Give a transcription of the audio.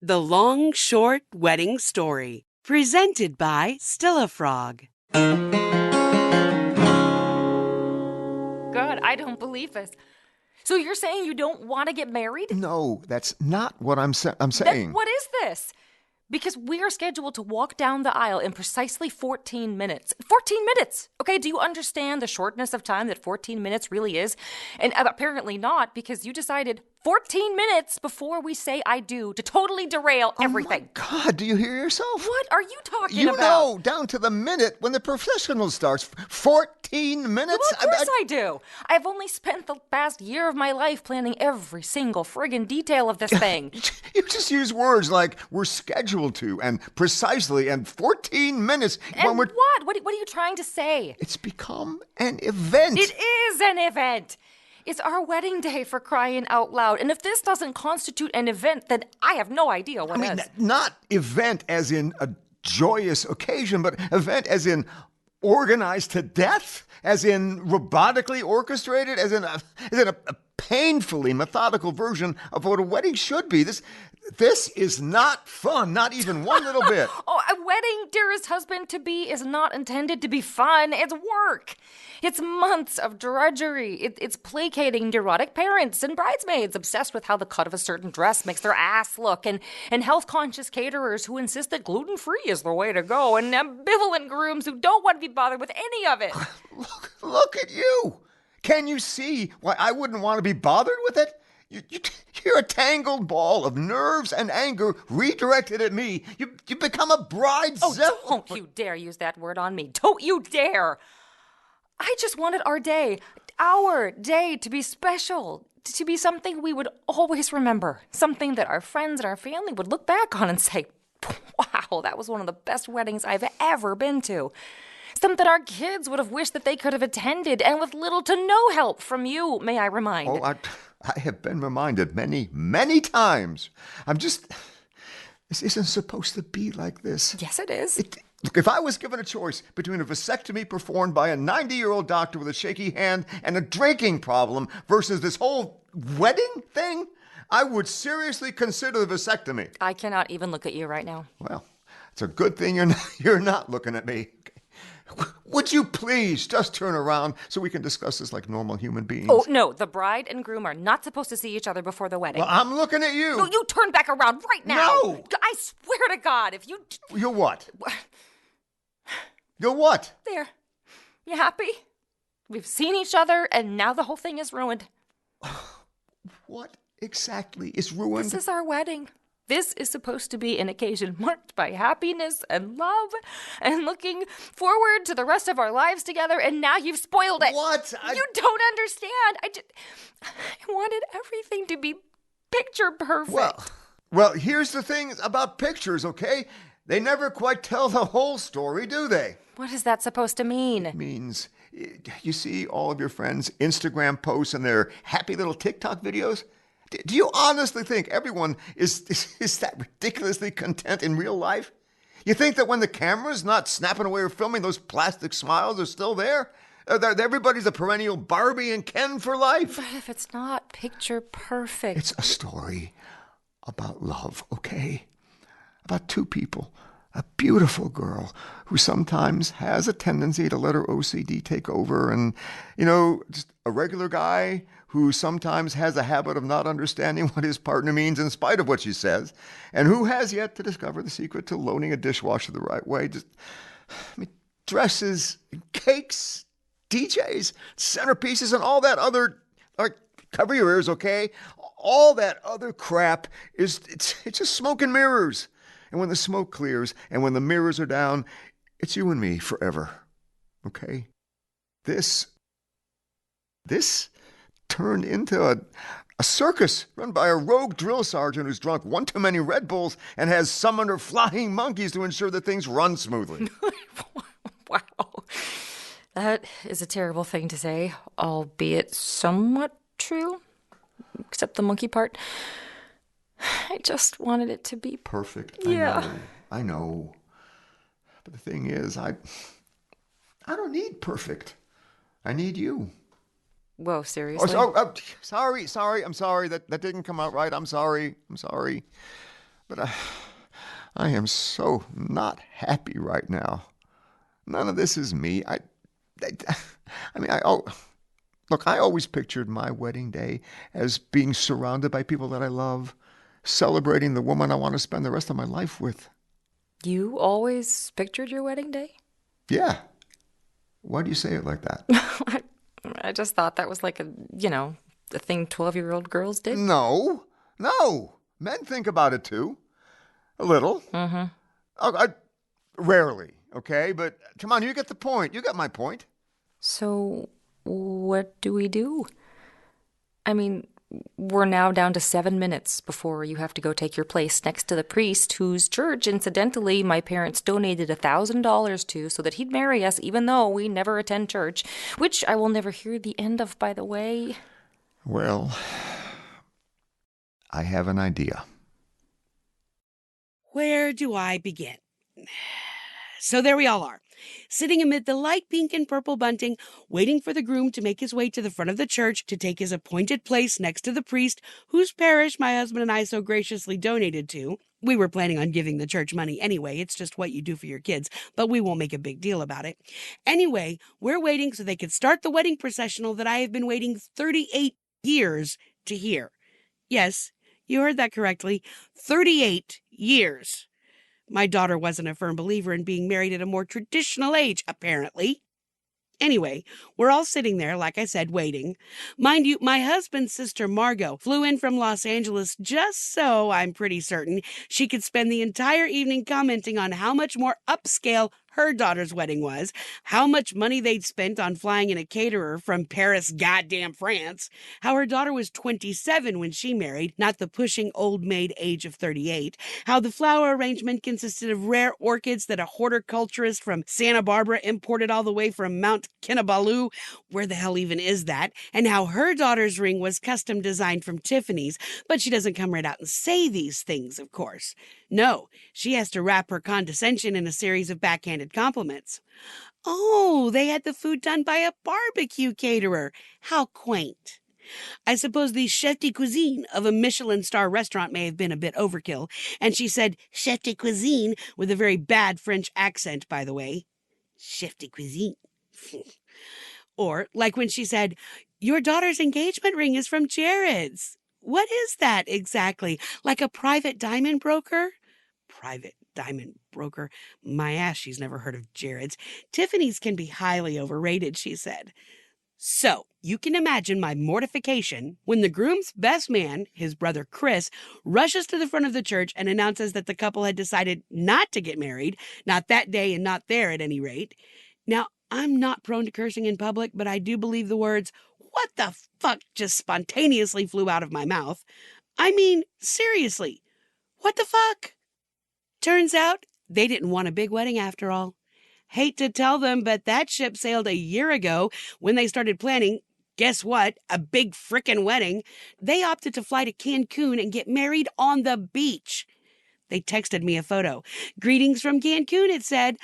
The Long Short Wedding Story, presented by Stillafrog. God, I don't believe this. So you're saying you don't want to get married? No, that's not what I'm saying. Then what is this? Because we are scheduled to walk down the aisle in precisely 14 minutes. 14 minutes! Okay, do you understand the shortness of time that 14 minutes really is? And apparently not, because you decided 14 minutes before we say I do to totally derail everything. Oh my God, do you hear yourself? What are you talking You about? know, down to the minute when the professional starts. 14 minutes? Well, of course I do. I've only spent the past year of my life planning every single friggin' detail of this thing. You just use words like we're scheduled to and precisely and 14 minutes. And what? What are you trying to say? It's become an event. It is an event. It's our wedding day, for crying out loud. And if this doesn't constitute an event, then I have no idea what is. Not event as in a joyous occasion, but event as in organized to death, as in robotically orchestrated, as in a painfully methodical version of what a wedding should be. This is not fun, not even one little bit. Oh, a wedding, dearest husband-to-be, is not intended to be fun. It's work. It's months of drudgery. It's placating neurotic parents and bridesmaids obsessed with how the cut of a certain dress makes their ass look, and health-conscious caterers who insist that gluten-free is the way to go, and ambivalent grooms who don't want to be bothered with any of it. Look at you. Can you see why I wouldn't want to be bothered with it? You're a tangled ball of nerves and anger redirected at me. You become a bride. Oh, don't you dare use that word on me. Don't you dare. I just wanted our day to be special, to be something we would always remember, something that our friends and our family would look back on and say, wow, that was one of the best weddings I've ever been to. Something our kids would have wished that they could have attended, and with little to no help from you, may I remind. Oh, I have been reminded many, many times. This isn't supposed to be like this. Yes, it is. Look, if I was given a choice between a vasectomy performed by a 90-year-old doctor with a shaky hand and a drinking problem versus this whole wedding thing, I would seriously consider the vasectomy. I cannot even look at you right now. Well, it's a good thing you're not looking at me. Would you please just turn around so we can discuss this like normal human beings? Oh, no, the bride and groom are not supposed to see each other before the wedding. Well, I'm looking at you. No, you turn back around right now. No! I swear to God, if you... You're what? You're what? There. You happy? We've seen each other, and now the whole thing is ruined. What exactly is ruined? This is our wedding. This is supposed to be an occasion marked by happiness and love and looking forward to the rest of our lives together, and now you've spoiled it. What? You don't understand. I wanted everything to be picture perfect. Well, here's the thing about pictures, okay? They never quite tell the whole story, do they? What is that supposed to mean? It means, you see all of your friends' Instagram posts and their happy little TikTok videos? Do you honestly think everyone is that ridiculously content in real life? You think that when the camera's not snapping away or filming, those plastic smiles are still there? That everybody's a perennial Barbie and Ken for life? But if it's not picture perfect... It's a story about love, okay? About two people. A beautiful girl who sometimes has a tendency to let her OCD take over, and, just a regular guy who sometimes has a habit of not understanding what his partner means in spite of what she says, and who has yet to discover the secret to loading a dishwasher the right way. Dresses, cakes, DJs, centerpieces, and all that other, cover your ears, okay? All that other crap it's just smoke and mirrors. And when the smoke clears and when the mirrors are down, it's you and me forever. Okay? This turned into a circus run by a rogue drill sergeant who's drunk one too many Red Bulls and has summoned her flying monkeys to ensure that things run smoothly. Wow. That is a terrible thing to say, albeit somewhat true, except the monkey part. I just wanted it to be perfect. Yeah. I know. But the thing is, I don't need perfect. I need you. Whoa, seriously? Sorry. I'm sorry. I'm sorry. That didn't come out right. I'm sorry. But I am so not happy right now. None of this is me. I, I mean, look, I always pictured my wedding day as being surrounded by people that I love, celebrating the woman I want to spend the rest of my life with. You always pictured your wedding day? Yeah. Why do you say it like that? I, I just thought that was like a thing 12-year-old girls did. No. No. Men think about it too. A little. Mm-hmm. Rarely, okay? But come on, you get the point. You got my point. So, what do we do? I mean, we're now down to 7 minutes before you have to go take your place next to the priest whose church, incidentally, my parents donated $1,000 to so that he'd marry us even though we never attend church, which I will never hear the end of, by the way. Well, I have an idea. Where do I begin? So there we all are, sitting amid the light pink and purple bunting, waiting for the groom to make his way to the front of the church to take his appointed place next to the priest whose parish my husband and I so graciously donated to. We were planning on giving the church money anyway. It's just what you do for your kids, but we won't make a big deal about it. Anyway, we're waiting so they could start the wedding processional that I have been waiting 38 years to hear. Yes, you heard that correctly. 38 years. My daughter wasn't a firm believer in being married at a more traditional age, apparently. Anyway, we're all sitting there, like I said, waiting. Mind you, my husband's sister, Margot, flew in from Los Angeles just so, I'm pretty certain, she could spend the entire evening commenting on how much more upscale her daughter's wedding was, how much money they'd spent on flying in a caterer from Paris, goddamn France, how her daughter was 27 when she married, not the pushing old maid age of 38, how the flower arrangement consisted of rare orchids that a horticulturist from Santa Barbara imported all the way from Mount Kinabalu, where the hell even is that, and how her daughter's ring was custom designed from Tiffany's, but she doesn't come right out and say these things, of course. No, she has to wrap her condescension in a series of backhanded compliments. Oh, they had the food done by a barbecue caterer. How quaint. I suppose the chef de cuisine of a Michelin star restaurant may have been a bit overkill, and she said chef de cuisine with a very bad French accent, by the way. Chef de cuisine. Or, like when she said, your daughter's engagement ring is from Jared's. What is that exactly? Like a private diamond broker? Private diamond broker? My ass, she's never heard of Jared's. Tiffany's can be highly overrated, she said. So, you can imagine my mortification when the groom's best man, his brother Chris, rushes to the front of the church and announces that the couple had decided not to get married, not that day and not there at any rate. Now, I'm not prone to cursing in public, but I do believe the words, "What the fuck," just spontaneously flew out of my mouth. I mean, seriously, what the fuck? Turns out they didn't want a big wedding after all. Hate to tell them, but that ship sailed a year ago when they started planning, guess what, a big frickin' wedding. They opted to fly to Cancun and get married on the beach. They texted me a photo. Greetings from Cancun, it said.